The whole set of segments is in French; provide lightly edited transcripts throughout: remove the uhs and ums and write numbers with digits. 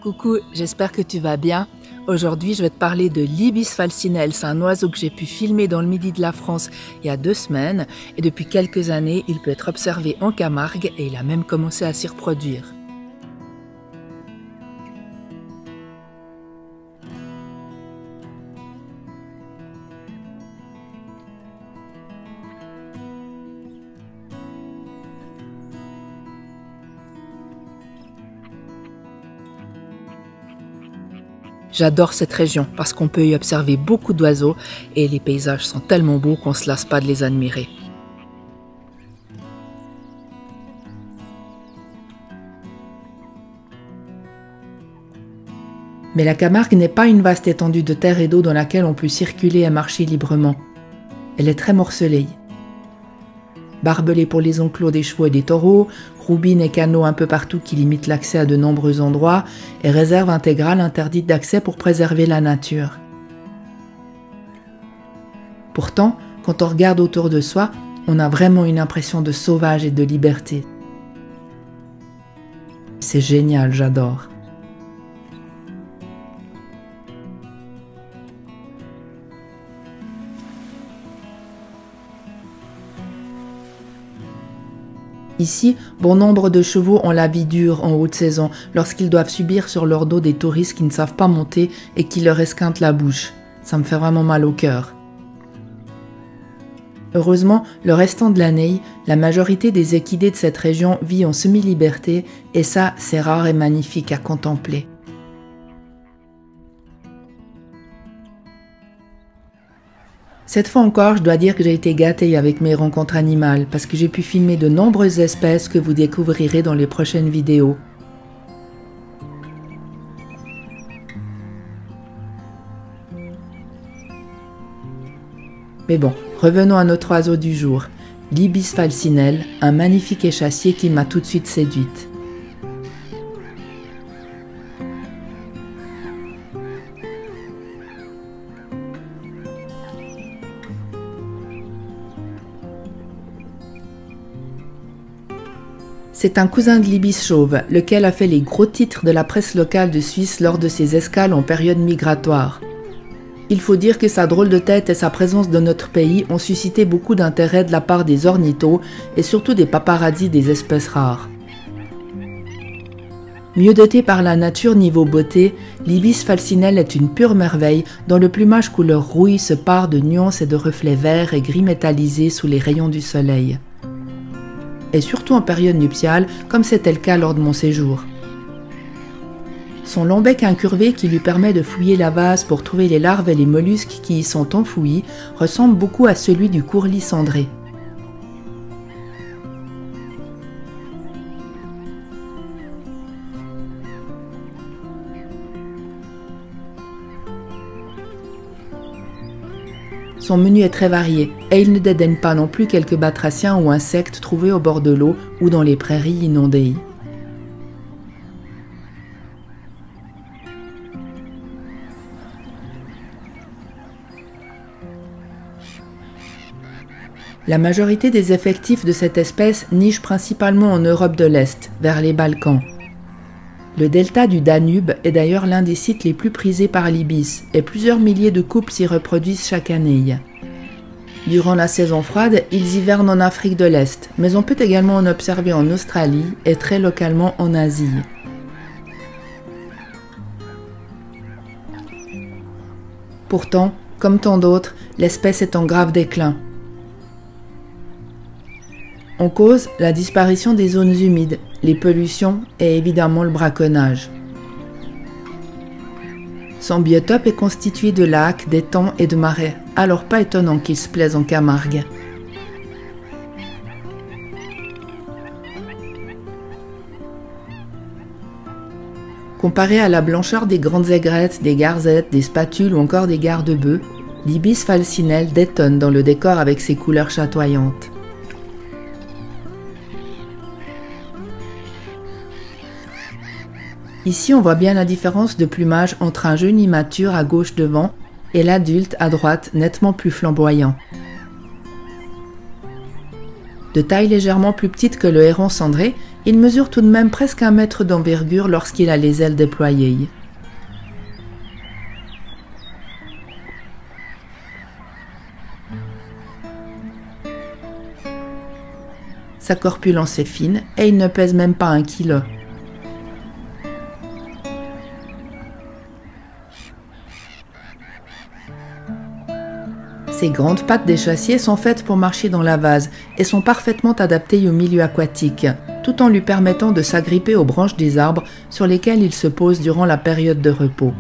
Coucou, j'espère que tu vas bien. Aujourd'hui, je vais te parler de l'ibis falcinelle. C'est un oiseau que j'ai pu filmer dans le midi de la France il y a 2 semaines. Et depuis quelques années, il peut être observé en Camargue et il a même commencé à s'y reproduire. J'adore cette région parce qu'on peut y observer beaucoup d'oiseaux et les paysages sont tellement beaux qu'on ne se lasse pas de les admirer. Mais la Camargue n'est pas une vaste étendue de terre et d'eau dans laquelle on peut circuler et marcher librement. Elle est très morcelée. Barbelés pour les enclos des chevaux et des taureaux, roubines et canaux un peu partout qui limitent l'accès à de nombreux endroits et réserve intégrale interdite d'accès pour préserver la nature. Pourtant, quand on regarde autour de soi, on a vraiment une impression de sauvage et de liberté. C'est génial, j'adore. Ici, bon nombre de chevaux ont la vie dure en haute saison lorsqu'ils doivent subir sur leur dos des touristes qui ne savent pas monter et qui leur esquintent la bouche. Ça me fait vraiment mal au cœur. Heureusement, le restant de l'année, la majorité des équidés de cette région vit en semi-liberté et ça, c'est rare et magnifique à contempler. Cette fois encore, je dois dire que j'ai été gâtée avec mes rencontres animales parce que j'ai pu filmer de nombreuses espèces que vous découvrirez dans les prochaines vidéos. Mais bon, revenons à notre oiseau du jour, l'ibis falcinelle, un magnifique échassier qui m'a tout de suite séduite. C'est un cousin de l'ibis chauve, lequel a fait les gros titres de la presse locale de Suisse lors de ses escales en période migratoire. Il faut dire que sa drôle de tête et sa présence dans notre pays ont suscité beaucoup d'intérêt de la part des ornithos et surtout des paparazzis des espèces rares. Mieux doté par la nature niveau beauté, l'ibis falcinelle est une pure merveille dont le plumage couleur rouille se pare de nuances et de reflets verts et gris métallisés sous les rayons du soleil. Et surtout en période nuptiale, comme c'était le cas lors de mon séjour. Son long bec incurvé qui lui permet de fouiller la vase pour trouver les larves et les mollusques qui y sont enfouis ressemble beaucoup à celui du courlis cendré. Son menu est très varié et il ne dédaigne pas non plus quelques batraciens ou insectes trouvés au bord de l'eau ou dans les prairies inondées. La majorité des effectifs de cette espèce nichent principalement en Europe de l'Est, vers les Balkans. Le delta du Danube est d'ailleurs l'un des sites les plus prisés par l'ibis et plusieurs milliers de couples s'y reproduisent chaque année. Durant la saison froide, ils hivernent en Afrique de l'Est, mais on peut également en observer en Australie et très localement en Asie. Pourtant, comme tant d'autres, l'espèce est en grave déclin. En cause, la disparition des zones humides, les pollutions et évidemment le braconnage. Son biotope est constitué de lacs, d'étangs et de marais, alors pas étonnant qu'il se plaise en Camargue. Comparé à la blancheur des grandes aigrettes, des garzettes, des spatules ou encore des garde-bœufs, l'ibis falcinelle détonne dans le décor avec ses couleurs chatoyantes. Ici, on voit bien la différence de plumage entre un jeune immature à gauche devant et l'adulte à droite nettement plus flamboyant. De taille légèrement plus petite que le héron cendré, Il mesure tout de même presque 1 mètre d'envergure lorsqu'il a les ailes déployées. Sa corpulence est fine et il ne pèse même pas 1 kilo. Ses grandes pattes d'échassier sont faites pour marcher dans la vase et sont parfaitement adaptées au milieu aquatique, tout en lui permettant de s'agripper aux branches des arbres sur lesquels il se pose durant la période de repos.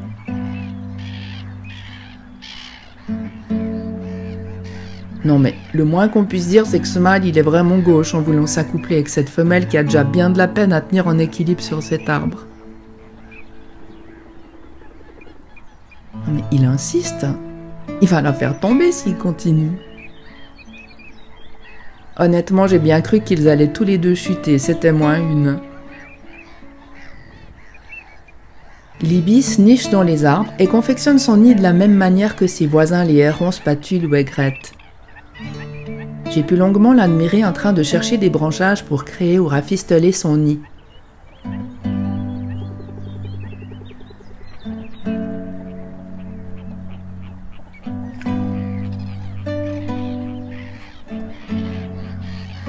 Non mais, le moins qu'on puisse dire, c'est que ce mâle, il est vraiment gauche en voulant s'accoupler avec cette femelle qui a déjà bien de la peine à tenir en équilibre sur cet arbre. Non mais il insiste. Il va la faire tomber s'il continue. Honnêtement, j'ai bien cru qu'ils allaient tous les deux chuter, c'était moins une. L'ibis niche dans les arbres et confectionne son nid de la même manière que ses voisins les hérons, spatules ou aigrettes. J'ai pu longuement l'admirer en train de chercher des branchages pour créer ou rafistoler son nid.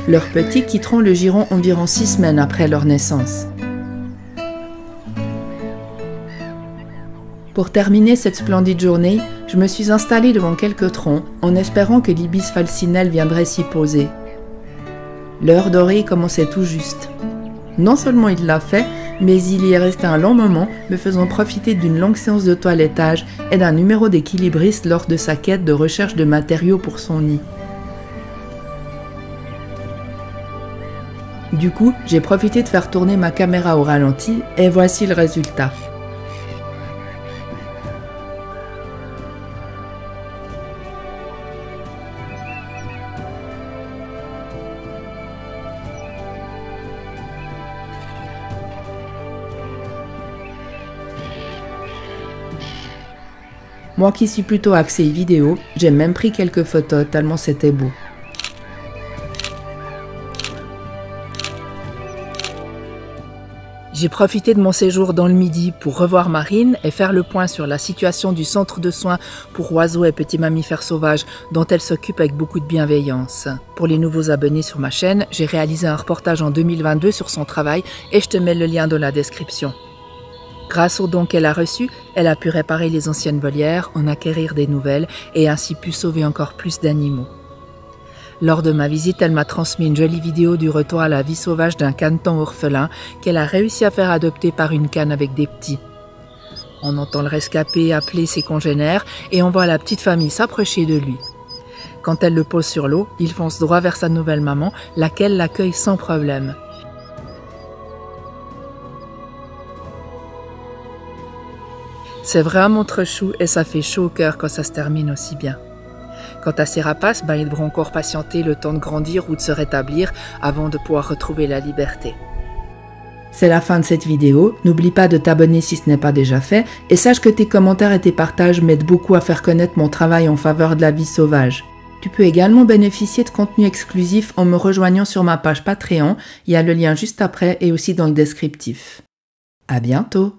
Leurs petits quitteront le giron environ 6 semaines après leur naissance. Pour terminer cette splendide journée, je me suis installée devant quelques troncs en espérant que l'ibis falcinelle viendrait s'y poser. L'heure dorée commençait tout juste. Non seulement il l'a fait, mais il y est resté un long moment, me faisant profiter d'une longue séance de toilettage et d'un numéro d'équilibriste lors de sa quête de recherche de matériaux pour son nid. Du coup, j'ai profité de faire tourner ma caméra au ralenti et voici le résultat. Moi qui suis plutôt axée vidéo, j'ai même pris quelques photos tellement c'était beau. J'ai profité de mon séjour dans le Midi pour revoir Marine et faire le point sur la situation du centre de soins pour oiseaux et petits mammifères sauvages dont elle s'occupe avec beaucoup de bienveillance. Pour les nouveaux abonnés sur ma chaîne, j'ai réalisé un reportage en 2022 sur son travail et je te mets le lien dans la description. Grâce aux dons qu'elle a reçus, elle a pu réparer les anciennes volières, en acquérir des nouvelles et ainsi pu sauver encore plus d'animaux. Lors de ma visite, elle m'a transmis une jolie vidéo du retour à la vie sauvage d'un caneton orphelin qu'elle a réussi à faire adopter par une canne avec des petits. On entend le rescapé appeler ses congénères et on voit la petite famille s'approcher de lui. Quand elle le pose sur l'eau, il fonce droit vers sa nouvelle maman, laquelle l'accueille sans problème. C'est vraiment trop chou et ça fait chaud au cœur quand ça se termine aussi bien. Quant à ces rapaces, ils devront encore patienter le temps de grandir ou de se rétablir avant de pouvoir retrouver la liberté. C'est la fin de cette vidéo, n'oublie pas de t'abonner si ce n'est pas déjà fait et sache que tes commentaires et tes partages m'aident beaucoup à faire connaître mon travail en faveur de la vie sauvage. Tu peux également bénéficier de contenu exclusif en me rejoignant sur ma page Patreon, il y a le lien juste après et aussi dans le descriptif. À bientôt!